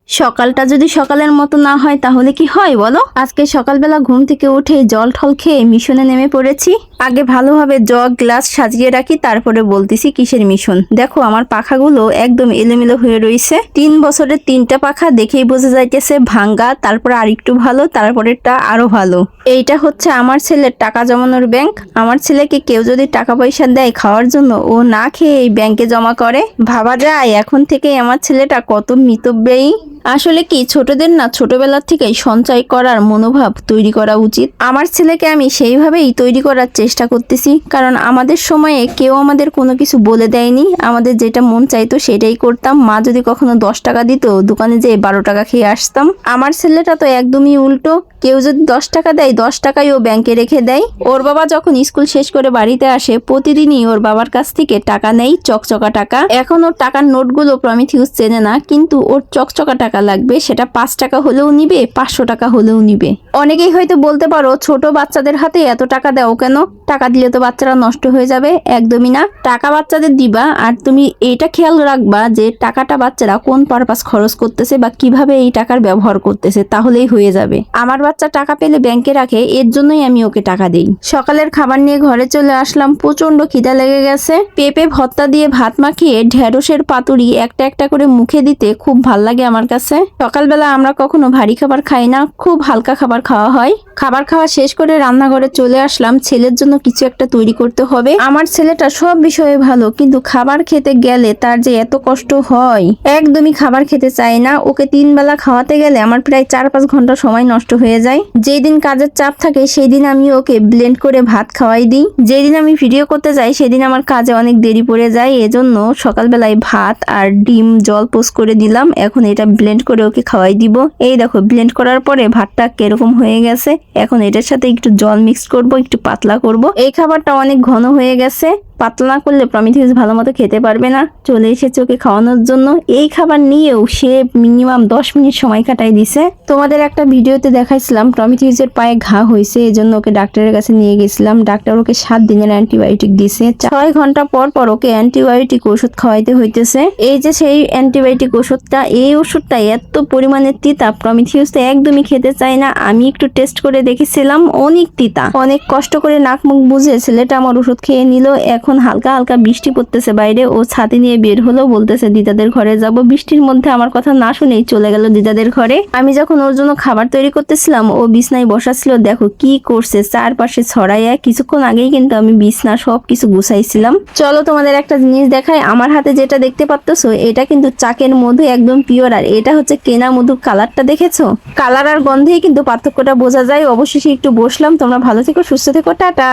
সকালটা যদি সকালের মতো না হয় তাহলে কি হয় বলো। আজকে সকালবেলা ঘুম থেকে উঠে জল ঠল খেয়ে মিশনে নেমে পড়েছি। আগে ভালোভাবে জগ গ্লাস সাজিয়ে রাখি, তারপরে বলতেছি কিসের মিশন। দেখো আমার পাখাগুলো একদম এলোমেলো হয়ে রয়েছে। 3 বছরের 3টা পাখা দেখেই বোঝা যাইতেছে ভাঙ্গা, তারপরে আরেকটু ভালো, তারপরেরটা আরো ভালো। এইটা হচ্ছে আমার ছেলের টাকা জমানোর ব্যাংক। আমার ছেলেকে কেউ যদি টাকা পয়সা দেয় খাওয়ার জন্য, ও না খেয়ে এই ব্যাংকে জমা করে। ভাবা যায় এখন থেকে আমার ছেলেটা কত মিতব্যয়ী। আসলে কি ছোটদের না ছোটবেলার থেকেই সঞ্চয় করার মনোভাব তৈরি করা উচিত। আমার ছেলেকে আমি সেইভাবেই তৈরি করার চেষ্টা করতেছি, কারণ আমাদের সময়ে কেউ আমাদের কোনো কিছু বলে দেয়নি। আমাদের যেটা মন চাইতো সেটাই করতাম। মা যদি কখনো 10 টাকা দিত, দোকানে যেয়ে 12 টাকা খেয়ে আসতাম। আমার ছেলেটা তো একদমই উল্টো। কেউ যদি 10 টাকা দেয়, 10 টাকাই ও ব্যাংকে রেখে দেয়। ওর বাবা যখন স্কুল শেষ করে বাড়িতে আসে, প্রতিদিনই ওর বাবার কাছ থেকে টাকা নেই, চকচকা টাকা। এখন ওর টাকার নোটগুলো প্রমিথিউস চেনে না, কিন্তু ওর চকচকা টাকা লাগবে। সেটা 5 টাকা হলেও নিবে, 500 টাকা হলেও নিবে। অনেকেই হয়তো বলতে পারো ছোট বাচ্চাদের হাতে এত টাকা দাও কেন? টাকা দিলে তো বাচ্চারা নষ্ট হয়ে যাবে। একদমই না। টাকা বাচ্চাদের দিবা, আর তুমি এইটা খেয়াল রাখবা যে টাকাটা বাচ্চারা কোন পারপাস খরচ করতেছে বা কিভাবে এই টাকার ব্যবহার করতেছে, তাহলেই হয়ে যাবে। আমার বাচ্চা টাকা পেলে ব্যাংকে রাখে, এর জন্যই আমি ওকে টাকা দেই। সকালের খাবার নিয়ে ঘরে চলে আসলাম। প্রচন্ড খিদা লেগে গেছে। পেঁপে ভর্তা দিয়ে ভাত মাখিয়ে ঢেঁড়সের পাতুরি একটা একটা করে মুখে দিতে খুব ভাল লাগে আমার কাছে। সকালবেলা আমরা কখনো ভারী খাবার খাই না, খুব হালকা খাবার খাওয়া হয়। খাবার খাওয়া শেষ করে রান্নাঘরে চলে আসলাম। ছেলের জন্য কিছু একটা তৈরি করতে হবে। আমার ছেলেটা সব বিষয়ে ভালো, কিন্তু খাবার খেতে গেলে তার যে এত কষ্ট হয়। একদমই খাবার খেতে চায় না। ওকে 3 বেলা খাওয়াতে গেলে আমার প্রায় 4-5 ঘন্টা সময় নষ্ট হয়ে যায়। যেই দিন কাজের চাপ থাকে সেই দিন আমি ওকে ব্লেন্ড করে ভাত খাওয়াই দিই। যেদিন আমি ভিডিও করতে যাই সেদিন আমার কাজে অনেক দেরি পড়ে যায়। এজন্য সকালবেলায় ভাত আর ডিম জল পোস্ট করে দিলাম। এখন এটা ব্লেন্ড করে ওকে খাওয়াই দিব। এই দেখো ব্লেন্ড করার পরে ভাতটা কিরকম হয়ে গেছে। এখন এটার সাথে একটু জল মিক্স করব, একটু পাতলা করব। এই খাবারটা অনেক ঘন হয়ে গেছে। পাতলা না করলে প্রমিথিউস ভালো মতো খেতে পারবে না। চলে এসেছে ওকে খাওয়ানোর জন্য। এই খাবার নিয়েও সে মিনিমাম 10 মিনিট সময় কাটাই দিছে। তোমাদের একটা ভিডিওতে দেখাইছিলাম প্রমিথিউসের পায়ে ঘা হয়েছে, এজন্য ওকে ডাক্তারের কাছে নিয়ে গেছিলাম। ডাক্তার ওকে 7 দিনের অ্যান্টিবায়োটিক দিছে। 6 ঘন্টা পর পর ওকে অ্যান্টিবায়োটিক ওষুধ খাওয়াইতে হইতেছে। এই যে সেই অ্যান্টিবায়োটিক ওষুধটা, এই ওষুধটা এত পরিমাণে তিতা, প্রমিথিউস তো একদমই খেতে চায় না। আমি একটু টেস্ট করে দেখেছিলাম, অনেক তিতা। অনেক কষ্ট করে নাক মুখ বুঝে ছেলেটা আমার ওষুধ খেয়ে নিল। এখন হালকা হালকা বৃষ্টি পড়তেছে বাইরে। ও ছাতি নিয়ে বের হলো, বলতেছে দিদাদের ঘরে যাব। বৃষ্টির মধ্যে আমার কথা না শুনেই চলে গেল দিদাদের ঘরে। আমি যখন ওর জন্য খাবার তৈরি করতেছিলাম, ও বিছনায় বসা ছিল। দেখো কি করছে, চারপাশে ছড়াইয়া। কিছুক্ষণ আগেই কিন্তু আমি বিছনা সবকিছু গুছাইছিলাম। চলো তোমাদের একটা জিনিস দেখাই। আমার হাতে যেটা দেখতে পাচ্তেছো, এটা কিন্তু চাকের মধু, একদম পিওর। আর এটা হচ্ছে কেনা মধু। কালারটা দেখেছো? কালার আর গন্ধেই কিন্তু পার্থক্যটা বোঝা যায়। অবশেষে একটু বসলাম। তোমরা ভালো থেকো, সুস্থ থেকো, টাটা।